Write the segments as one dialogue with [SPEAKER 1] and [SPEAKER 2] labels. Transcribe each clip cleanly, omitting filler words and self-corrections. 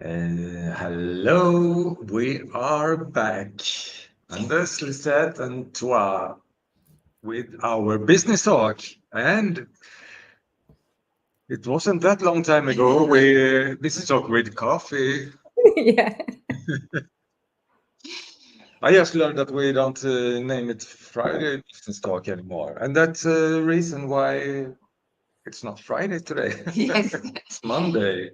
[SPEAKER 1] Hello, we are back. Anders, Lizette, and Thoa with our business talk. And it wasn't that long time ago we business talk with coffee.
[SPEAKER 2] Yeah.
[SPEAKER 1] I just learned that we don't name it Friday business talk anymore, and that's the reason why it's not Friday today.
[SPEAKER 3] Yes.
[SPEAKER 1] It's Monday.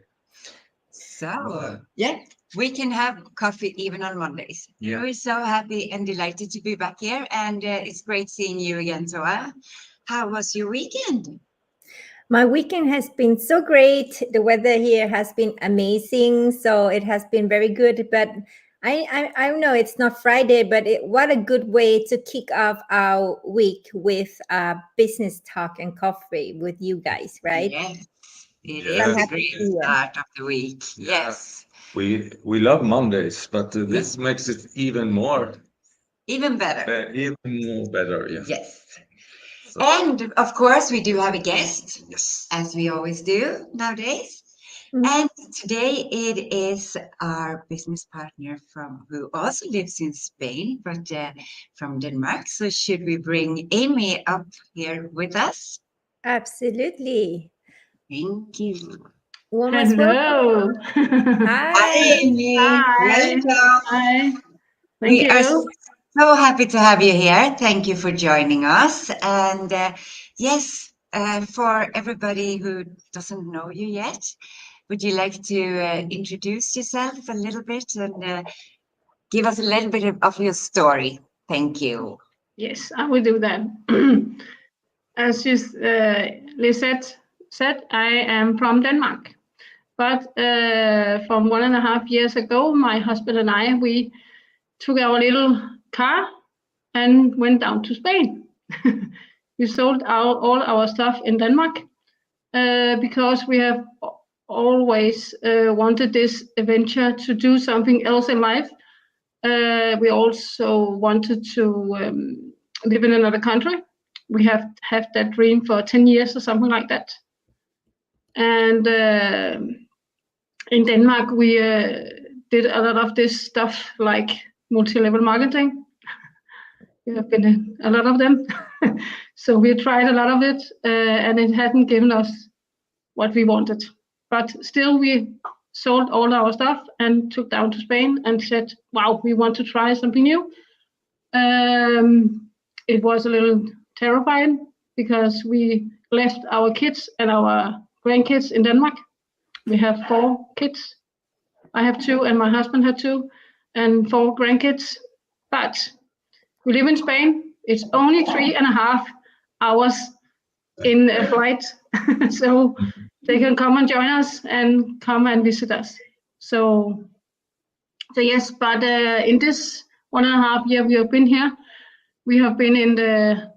[SPEAKER 3] So, yeah, we can have coffee even on Mondays.
[SPEAKER 1] Yeah.
[SPEAKER 3] We're so happy and delighted to be back here, and it's great seeing you again, Thoa. How was your weekend?
[SPEAKER 2] My weekend has been so great. The weather here has been amazing, so it has been very good. But I know it's not Friday, but what a good way to kick off our week with business talk and coffee with you guys, right?
[SPEAKER 3] Yes, it
[SPEAKER 1] Yes.
[SPEAKER 3] is a great start of the week.
[SPEAKER 1] Yeah.
[SPEAKER 3] Yes,
[SPEAKER 1] We love Mondays, but this makes it even more
[SPEAKER 3] even better.
[SPEAKER 1] even more better. Yes.
[SPEAKER 3] Yes.
[SPEAKER 1] So,
[SPEAKER 3] And of course, we do have a guest,
[SPEAKER 1] yes.
[SPEAKER 3] as we always do nowadays.
[SPEAKER 2] Mhm.
[SPEAKER 3] And today it is our business partner who also lives in Spain, but from Denmark. So should we bring Amy up here with us?
[SPEAKER 2] Absolutely.
[SPEAKER 3] Thank you.
[SPEAKER 2] Warmest welcome.
[SPEAKER 4] Hello.
[SPEAKER 2] Hi.
[SPEAKER 3] Amy.
[SPEAKER 4] Hi.
[SPEAKER 3] Welcome.
[SPEAKER 4] Hi. Thank
[SPEAKER 3] We
[SPEAKER 4] you.
[SPEAKER 3] are so happy to have you here. Thank you for joining us. And yes, for everybody who doesn't know you yet, would you like to introduce yourself a little bit and give us a little bit of your story? Thank you.
[SPEAKER 4] Yes, I will do that. As Lisette said, I am from Denmark. But from 1.5 years ago, my husband and I, we took our little car and went down to Spain. We sold all our stuff in Denmark because we have always wanted this adventure to do something else in life. We also wanted to live in another country. We have had that dream for 10 years or something like that. And in Denmark, we did a lot of this stuff like multi-level marketing. There have been a lot of them. So we tried a lot of it and it hadn't given us what we wanted. But still, we sold all our stuff and took down to Spain and said, wow, we want to try something new. It was a little terrifying because we left our kids and our grandkids in Denmark. We have 4 kids. I have 2 and my husband had 2 and 4 grandkids. But we live in Spain. It's only 3.5 hours in a flight. So they can come and join us and come and visit us. So yes, but in this 1.5 year we have been here, we have been in the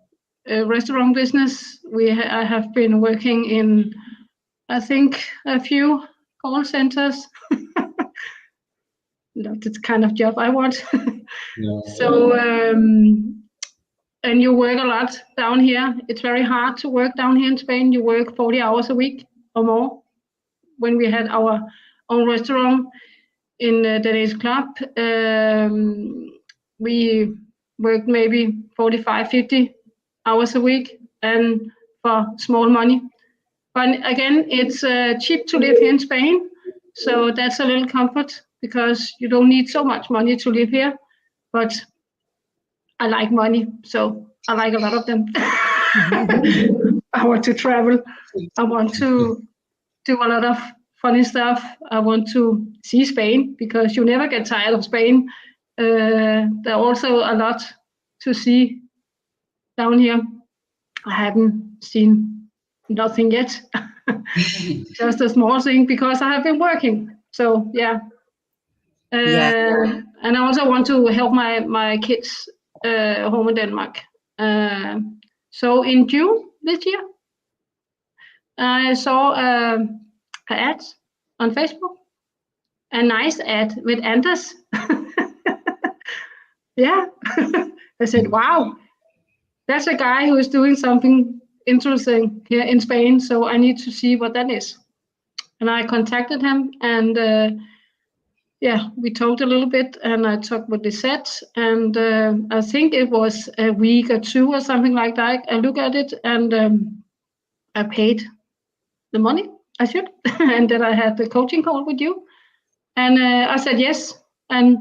[SPEAKER 4] restaurant business. I have been working in, I think, a few call centers. Not the kind of job I want.
[SPEAKER 1] No.
[SPEAKER 4] So, and you work a lot down here. It's very hard to work down here in Spain. You work 40 hours a week or more. When we had our own restaurant in the Danish club, we worked maybe 45, 50 hours a week and for small money. But again, it's cheap to live here in Spain. So that's a little comfort because you don't need so much money to live here. But I like money, so I like a lot of them. I want to travel. I want to do a lot of funny stuff. I want to see Spain because you never get tired of Spain. There are also a lot to see down here. I haven't seen nothing yet. Just a small thing because I have been working. So yeah. And I also want to help my kids home in Denmark. So in June this year, I saw an ad on Facebook, a nice ad with Anders. Yeah, I said, wow, that's a guy who is doing something interesting here in Spain. So I need to see what that is. And I contacted him, and yeah, we talked a little bit, and I talked with Lizette, and I think it was a week or two or something like that. I look at it, and I paid the money I should, and then I had the coaching call with you, and I said yes, and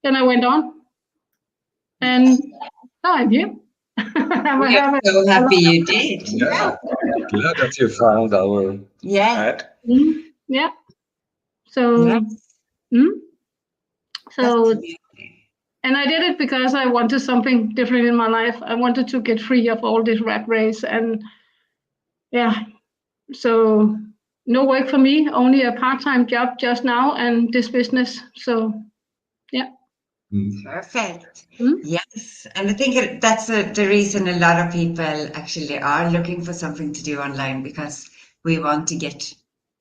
[SPEAKER 4] then I went on, and now I'm here.
[SPEAKER 3] We are so happy you did.
[SPEAKER 1] Yeah, glad that you found our ad.
[SPEAKER 4] Yeah. So,
[SPEAKER 3] Yes.
[SPEAKER 4] so,
[SPEAKER 3] That's
[SPEAKER 4] and I did it because I wanted something different in my life. I wanted to get free of all this rat race, and yeah, so no work for me, only a part-time job just now, and this business. So, yeah.
[SPEAKER 3] perfect.
[SPEAKER 4] Mm.
[SPEAKER 3] Yes, and I think that's the reason a lot of people actually are looking for something to do online, because we want to get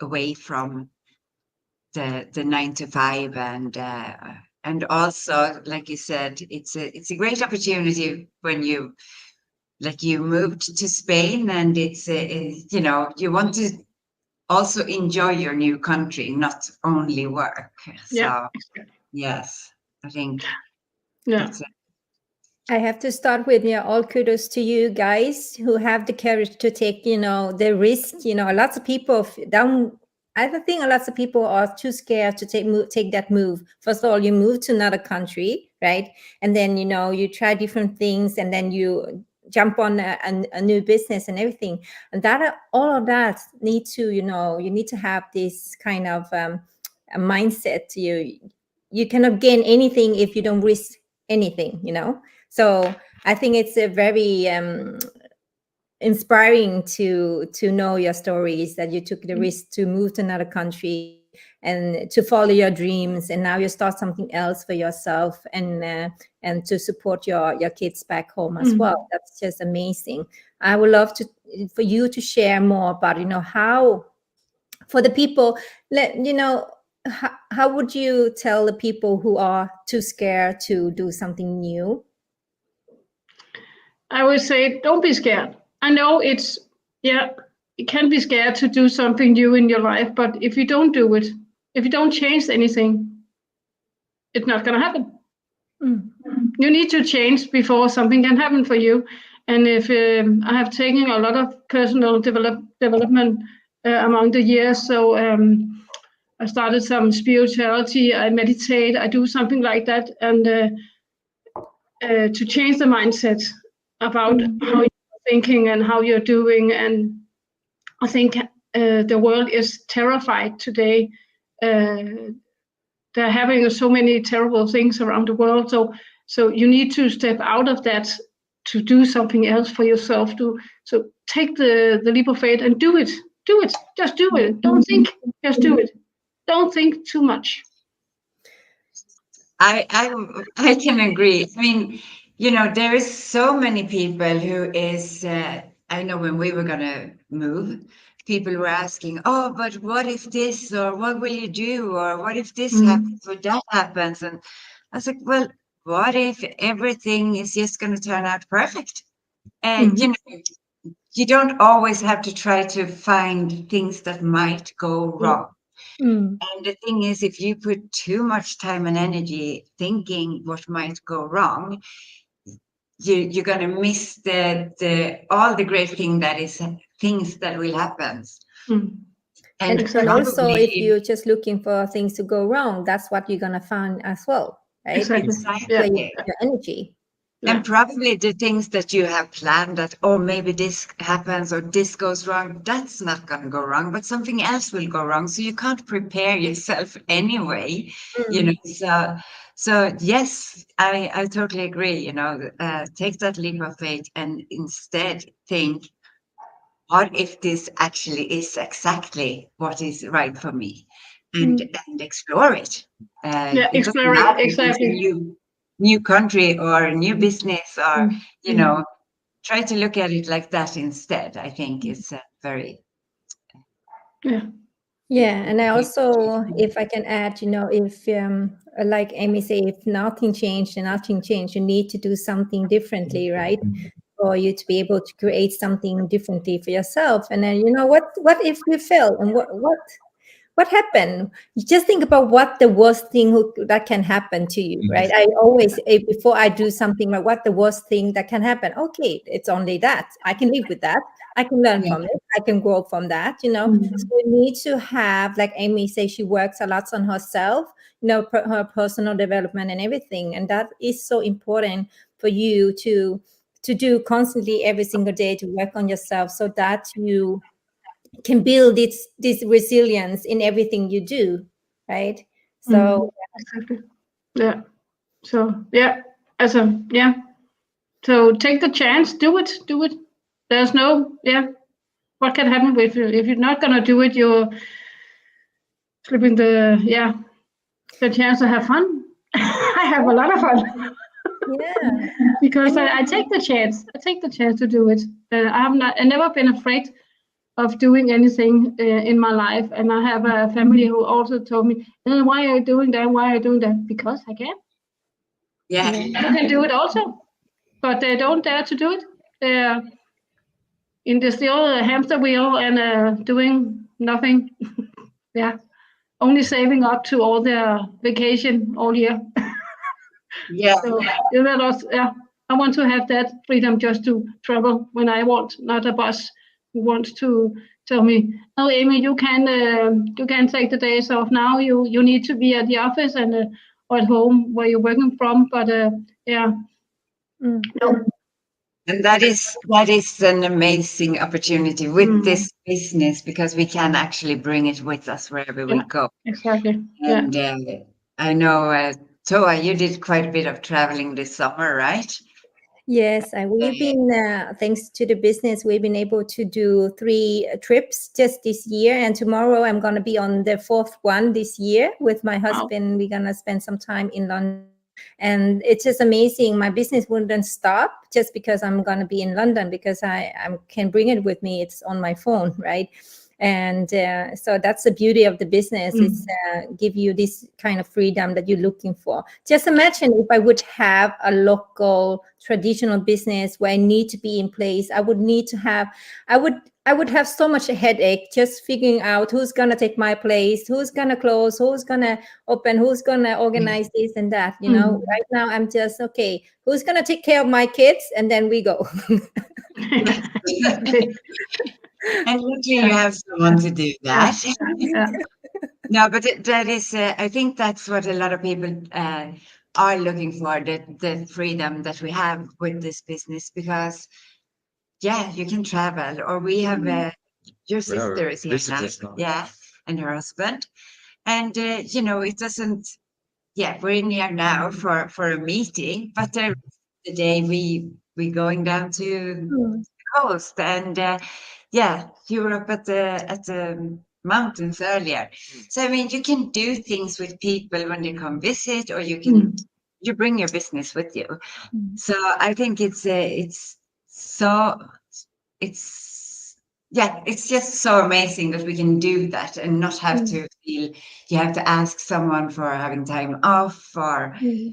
[SPEAKER 3] away from the 9 to 5, and also, like you said, it's a great opportunity when you moved to Spain, and it's you know, you want to also enjoy your new country, not only work.
[SPEAKER 4] Yeah.
[SPEAKER 3] So yes, I think
[SPEAKER 4] Yeah.
[SPEAKER 3] that's
[SPEAKER 2] I have to start with, all kudos to you guys who have the courage to take, the risk. Lots of people I think lots of people are too scared to take that move. First of all, you move to another country, right? And then, you try different things, and then you jump on a new business and everything. And all of that need to, you need to have this kind of a mindset. You cannot gain anything if you don't risk anything, So I think it's a very inspiring to know your stories, that you took the risk to move to another country and to follow your dreams, and now you start something else for yourself, and to support your kids back home as well. That's just amazing. I would love for you to share more about how, for the people, how would you tell the people who are too scared to do something new?
[SPEAKER 4] I would say, don't be scared. I know it can be scared to do something new in your life, but if you don't do it, if you don't change anything, it's not going to happen. You need to change before something can happen for you. And if I have taken a lot of personal development among the years, so I started some spirituality, I meditate, I do something like that, and to change the mindset about how you're thinking and how you're doing. And I think the world is terrified today. They're having so many terrible things around the world. So you need to step out of that to do something else for yourself. So take the leap of faith and do it. Do it. Just do it. Don't think. Just do it. Don't think too much.
[SPEAKER 3] I can agree. I mean, there is so many people who is, I know when we were going to move, people were asking, oh, but what if this, or what will you do? Or what if this happens, or that happens? And I was like, well, what if everything is just going to turn out perfect? And, you don't always have to try to find things that might go wrong. And the thing is, if you put too much time and energy thinking what might go wrong, you're going to miss all the great things that will happen.
[SPEAKER 2] And also, if you're just looking for things to go wrong, that's what you're going to find as well, right?
[SPEAKER 3] Exactly.
[SPEAKER 2] Your energy.
[SPEAKER 3] And probably the things that you have planned that, oh, maybe this happens or this goes wrong, that's not going to go wrong, but something else will go wrong. So you can't prepare yourself anyway, So yes, I totally agree. Take that leap of faith and instead think, what if this actually is exactly what is right for me? And explore it.
[SPEAKER 4] Explore it, exactly.
[SPEAKER 3] New country or a new business, or try to look at it like that instead. I think is very
[SPEAKER 2] and I also, if I can add, if like Amy say, if nothing changed, you need to do something differently, right? For you to be able to create something differently for yourself. And then what if you fail, and what what happened? You just think about what the worst thing that can happen to you, right? I always, before I do something, like what the worst thing that can happen? Okay, it's only that. I can live with that. I can learn from it. I can grow from that, you know. So we need to have, like Amy says, she works a lot on herself, you know, her personal development and everything. And that is so important for you to do constantly every single day, to work on yourself so that you can build this resilience in everything you do, right? So
[SPEAKER 4] exactly. Yeah. So yeah, yeah. So take the chance, do it. There's no, what can happen if you're not gonna do it? You're slipping the chance to have fun. I have a lot of fun.
[SPEAKER 2] yeah,
[SPEAKER 4] Because I take the chance. I take the chance to do it. I've never been afraid of doing anything in my life, and I have a family who also told me, "Why are you doing that? Why are you doing that?" Because I can.
[SPEAKER 3] Yeah.
[SPEAKER 4] You can do it also, but they don't dare to do it. They're in the still hamster wheel and doing nothing. Only saving up to all their vacation all year.
[SPEAKER 3] Yeah.
[SPEAKER 4] So I want to have that freedom just to travel when I want, not a boss who wants to tell me, "Oh, Amy, you can take the days off now. You need to be at the office and or at home where you're working from." But no.
[SPEAKER 3] And that is an amazing opportunity with this business, because we can actually bring it with us wherever we go.
[SPEAKER 4] Exactly.
[SPEAKER 3] And I know, Thoa, you did quite a bit of traveling this summer, right?
[SPEAKER 2] yes, we've been thanks to the business, we've been able to do 3 trips just this year, and tomorrow I'm going to be on the 4th one this year with my husband. We're going to spend some time in London. And it's just amazing. My business wouldn't stop just because I'm going to be in London, because I can bring it with me. It's on my phone, right? And so that's the beauty of the business. It's give you this kind of freedom that you're looking for. Just imagine if I would have a local traditional business where I need to be in place. I would need to have, I would have so much headache just figuring out who's going to take my place, who's going to close, who's going to open, who's going to organize this and that. You know, right now I'm just, okay, who's going to take care of my kids? And then we go.
[SPEAKER 3] And luckily you have someone to do that. No, but that is, I think that's what a lot of people are looking for, the freedom that we have with this business, because you can travel, or we have your sister is here now. Yeah, and her husband. And you know, it doesn't, we're in here now for a meeting, but the day we going down to the coast, and you were up at the mountains earlier. So I mean, you can do things with people when they come visit, or you can you bring your business with you. So I think it's just so amazing that we can do that and not have to feel you have to ask someone for having time off, or
[SPEAKER 2] I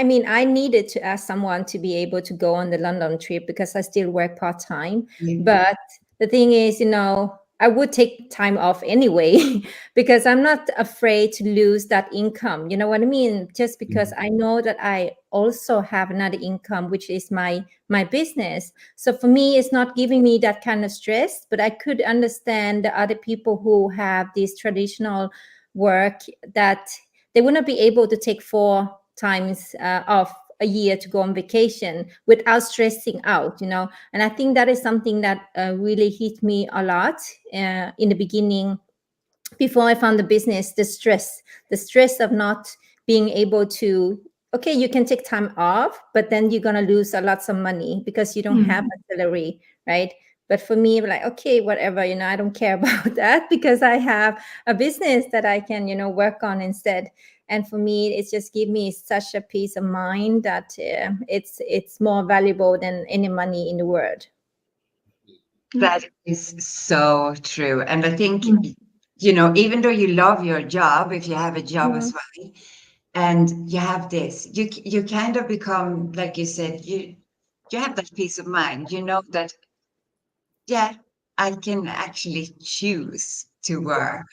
[SPEAKER 2] mean, I needed to ask someone to be able to go on the London trip because I still work part-time. But the thing is, you know, I would take time off anyway because I'm not afraid to lose that income. You know what I mean? Just because I know that I also have another income, which is my business. So for me, it's not giving me that kind of stress, but I could understand the other people who have this traditional work that they would not be able to take 4 times off a year to go on vacation without stressing out, you know. And I think that is something that really hit me a lot in the beginning, before I found the business. The stress of not being able to, okay, you can take time off, but then you're going to lose a lot of money because you don't have a salary, right? But for me, like, okay, whatever, you know, I don't care about that because I have a business that I can, you know, work on instead. And for me, it's just give me such a peace of mind that it's more valuable than any money in the world.
[SPEAKER 3] That is so true. And I think, you know, even though you love your job, if you have a job as well, and you have this, you kind of become, like you said, you have that peace of mind. You know that, I can actually choose to work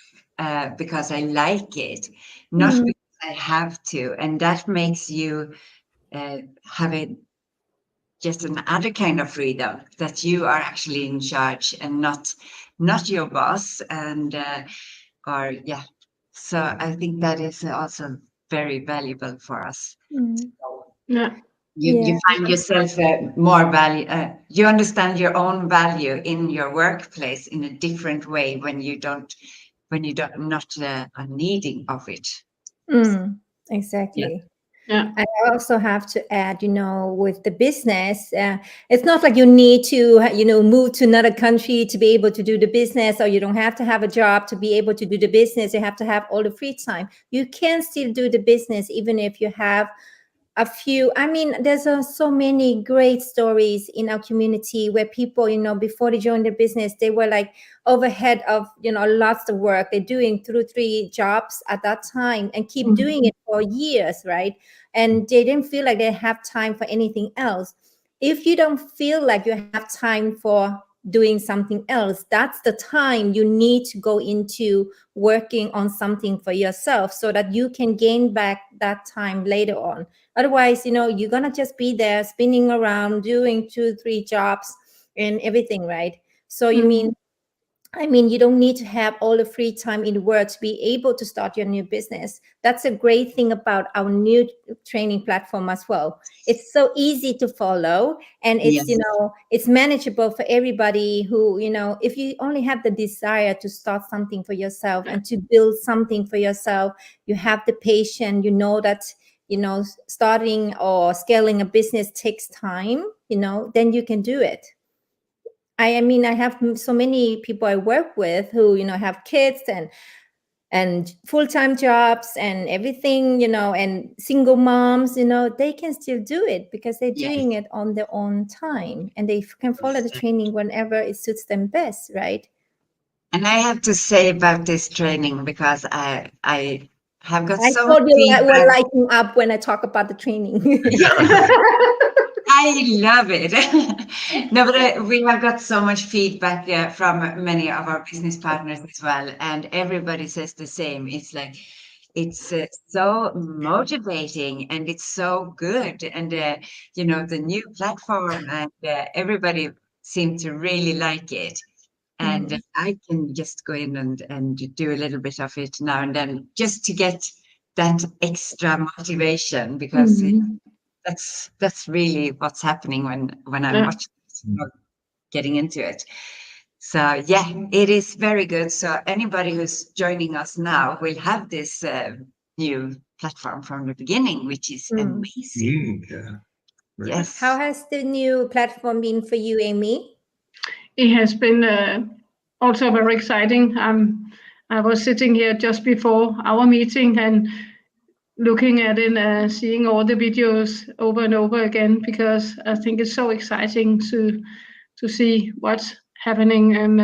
[SPEAKER 3] because I like it, not
[SPEAKER 2] Mm.
[SPEAKER 3] because I have to. And that makes you have just another kind of freedom, that you are actually in charge and not your boss. And so I think that is also very valuable for us.
[SPEAKER 2] Mm.
[SPEAKER 4] Yeah.
[SPEAKER 3] You find yourself more value. You understand your own value in your workplace in a different way when you don't not are needing of it.
[SPEAKER 2] Mm. Exactly.
[SPEAKER 4] Yeah.
[SPEAKER 2] I also have to add, with the business, it's not like you need to, move to another country to be able to do the business, or you don't have to have a job to be able to do the business. You have to have all the free time. You can still do the business even if you have a few. I mean, there's so many great stories in our community where people, before they joined the business, they were like overhead of, lots of work. They're doing 2-3 jobs at that time and keep doing it for years, right? And they didn't feel like they have time for anything else. If you don't feel like you have time for doing something else, that's the time you need to go into working on something for yourself so that you can gain back that time later on. Otherwise, you're going to just be there spinning around doing 2-3 jobs and everything, right? So you don't need to have all the free time in the world to be able to start your new business. That's a great thing about our new training platform as well. It's so easy to follow, and it's,
[SPEAKER 3] Yes.
[SPEAKER 2] it's manageable for everybody who, if you only have the desire to start something for yourself and to build something for yourself, you have the patience, that, starting or scaling a business takes time, then you can do it. I mean, I have so many people I work with who, have kids and full-time jobs and everything, and single moms, they can still do it because they're doing it on their own time, and they can follow the training whenever it suits them best, right?
[SPEAKER 3] And I have to say about this training, because I have got
[SPEAKER 2] I
[SPEAKER 3] so
[SPEAKER 2] told
[SPEAKER 3] much
[SPEAKER 2] you that we're
[SPEAKER 3] feedback.
[SPEAKER 2] lighting up when I talk about the training.
[SPEAKER 3] I love it. No, but we have got so much feedback from many of our business partners as well, and everybody says the same. It's like it's so motivating and it's so good, and the new platform, and everybody seemed to really like it. And I can just go in and do a little bit of it now and then, just to get that extra motivation, because that's really what's happening when I'm watching it, getting into it. So yeah, it is very good. So anybody who's joining us now will have this new platform from the beginning, which is amazing. Yes.
[SPEAKER 2] How has the new platform been for you, Amy?
[SPEAKER 4] It has been also very exciting. I was sitting here just before our meeting and looking at it and seeing all the videos over and over again, because I think it's so exciting to see what's happening. And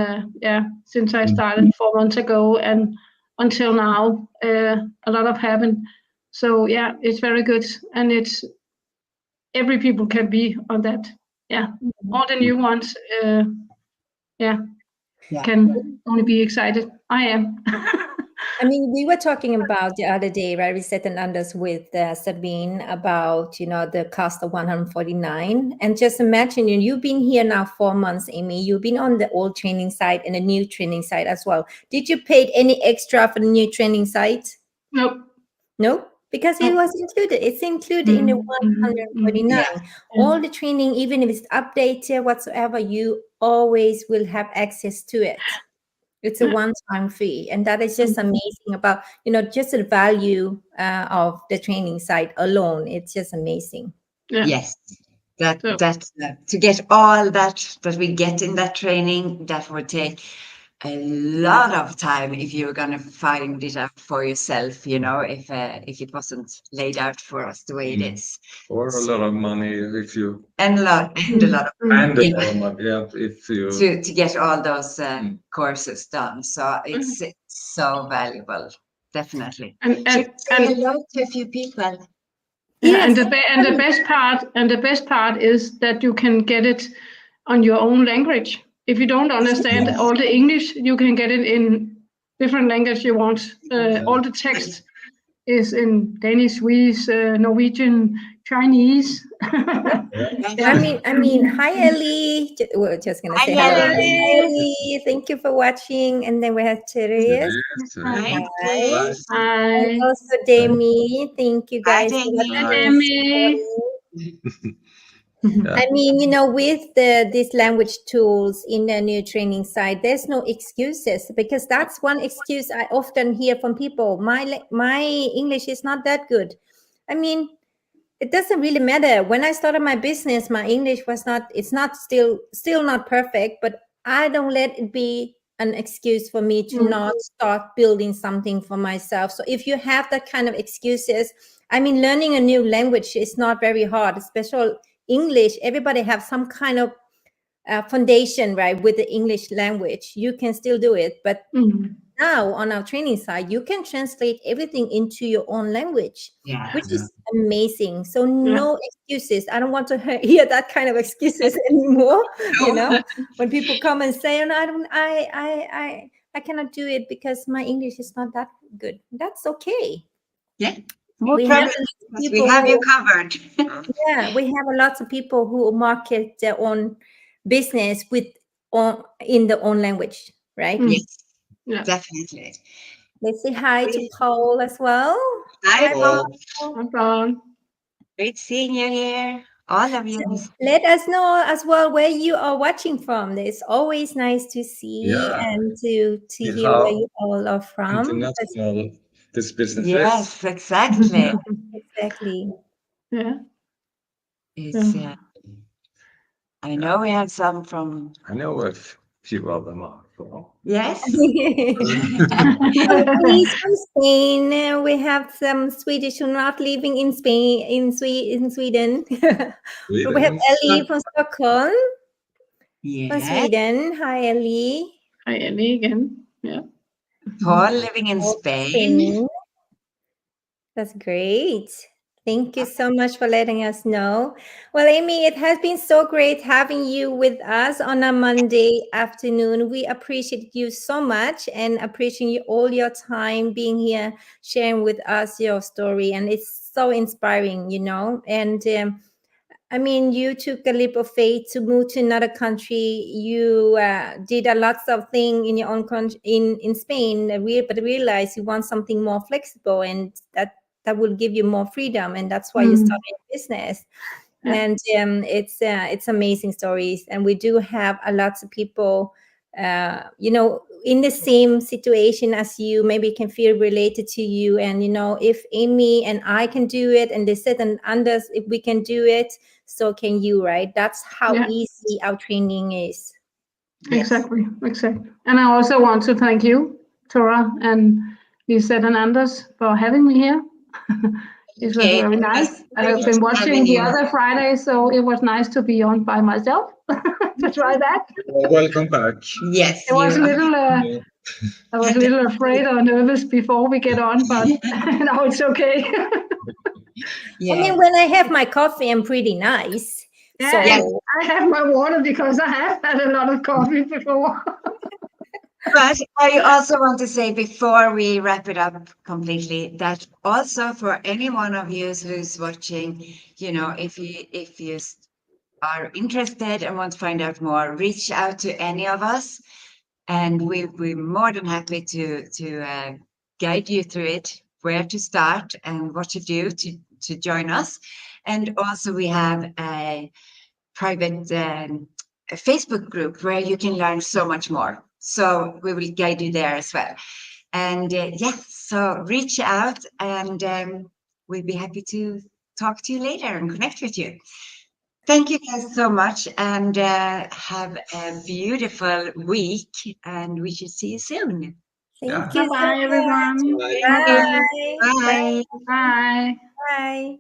[SPEAKER 4] since I started 4 months ago and until now, a lot have happened. So yeah, it's very good, and it's every people can be on that. Yeah, all the new ones. Can only be excited. I am.
[SPEAKER 2] I mean, we were talking about the other day, right? We sat and Anders with Sabine about, the cost of 149. And just imagine, you've been here now 4 months, Amy. You've been on the old training site and the new training site as well. Did you pay any extra for the new training site?
[SPEAKER 4] Nope.
[SPEAKER 2] No? Because it was included. It's included in the 149. All the training, even if it's updated whatsoever, you always will have access to it. It's a one-time fee, and that is just amazing about, just the value of the training site alone. It's just amazing.
[SPEAKER 3] Yes, that to get all that we get in that training, that would take a lot of time if you were going to find it out for yourself, if it wasn't laid out for us the way it is.
[SPEAKER 1] Or a lot of money if you
[SPEAKER 3] and a lot of
[SPEAKER 1] money,
[SPEAKER 3] if you to get all those courses done. So it's so valuable, definitely.
[SPEAKER 4] And
[SPEAKER 3] say hello to a few people.
[SPEAKER 4] Yes. And the best part is that you can get it on your own language. if you don't understand all the English, you can get it in different language you want. All the text is in Danish, Swedish, Norwegian, Chinese.
[SPEAKER 2] I mean, hi Ellie. We're just gonna say
[SPEAKER 3] Hi,
[SPEAKER 2] hello.
[SPEAKER 3] Ellie.
[SPEAKER 2] Hi Ellie. Thank you for watching. And then we have Therese.
[SPEAKER 3] Hi.
[SPEAKER 2] Hi.
[SPEAKER 4] Hi.
[SPEAKER 2] And also Demi. Thank you
[SPEAKER 3] Hi,
[SPEAKER 2] guys for
[SPEAKER 3] Demi.
[SPEAKER 2] watching. I mean, you know, with these language tools in the new training side, there's no excuses, because that's one excuse I often hear from people. My English is not that good. I mean, it doesn't really matter. When I started my business, my English was still not perfect, but I don't let it be an excuse for me to not start building something for myself. So if you have that kind of excuses, I mean, learning a new language is not very hard, especially English. Everybody have some kind of foundation, right, with the English language. You can still do it, but now on our training side, you can translate everything into your own language, which is amazing. So no excuses. I don't want to hear that kind of excuses anymore. You know, when people come and say, "No, I cannot do it because my English is not that good." That's okay.
[SPEAKER 3] Yeah.
[SPEAKER 2] We have
[SPEAKER 3] you covered.
[SPEAKER 2] Yeah, we have lots of people who market their own business in their own language, right?
[SPEAKER 3] Yes, definitely.
[SPEAKER 2] Let's say hi to Paul as well.
[SPEAKER 3] Hi, Paul.
[SPEAKER 4] Hi, Paul.
[SPEAKER 3] Great seeing you here, all of you.
[SPEAKER 2] Let us know as well where you are watching from. It's always nice to see and to hear where you all are from.
[SPEAKER 1] International this business is.
[SPEAKER 3] Yes, exactly.
[SPEAKER 2] Exactly.
[SPEAKER 4] Yeah.
[SPEAKER 3] It's, I know we have some from.
[SPEAKER 1] I know a few of them are.
[SPEAKER 3] Yes.
[SPEAKER 2] He's from Spain. We have some Swedish who are not living in Spain, in Sweden. We have Ellie from Stockholm. From Sweden. Hi, Ellie.
[SPEAKER 4] Hi, Ellie again. Yeah.
[SPEAKER 3] Paul living in Spain.
[SPEAKER 2] That's great. Thank you so much for letting us know. Well, Amy, it has been so great having you with us on a Monday afternoon. We appreciate you so much and appreciate all your time being here, sharing with us your story. And it's so inspiring, you know. And I mean, you took a leap of faith to move to another country. You did a lots of things in your own country, in Spain, but realized you want something more flexible, and that will give you more freedom, and that's why you started a business. And it's amazing stories, and we do have lots of people, you know, in the same situation as you, maybe can feel related to you. And you know, if Amy and I can do it, and Lizette and Anders, if we can do it, so can you, right? That's how easy our training is.
[SPEAKER 4] Exactly. And I also want to thank you, Thoa and Lizette and Anders, for having me here. It was very nice. I have been watching the other Fridays, so it was nice to be on by myself to try that.
[SPEAKER 1] Welcome back.
[SPEAKER 3] Yes.
[SPEAKER 4] It was a little, I was a little afraid or nervous before we get on, but now it's okay.
[SPEAKER 2] I mean, when I have my coffee, I'm pretty nice.
[SPEAKER 4] I have my water because I have had a lot of coffee before.
[SPEAKER 3] But I also want to say, before we wrap it up completely, that also for any one of you who's watching, you know, if you are interested and want to find out more, reach out to any of us, and we're more than happy to guide you through it, where to start and what to do to join us. And also we have a private Facebook group where you can learn so much more. So we will guide you there as well. And so reach out, and we'll be happy to talk to you later and connect with you. Thank you guys so much, and have a beautiful week, and we should see you soon.
[SPEAKER 2] Thank you.
[SPEAKER 4] Bye, everyone.
[SPEAKER 2] Bye.
[SPEAKER 3] Bye.
[SPEAKER 4] Bye.
[SPEAKER 2] Bye.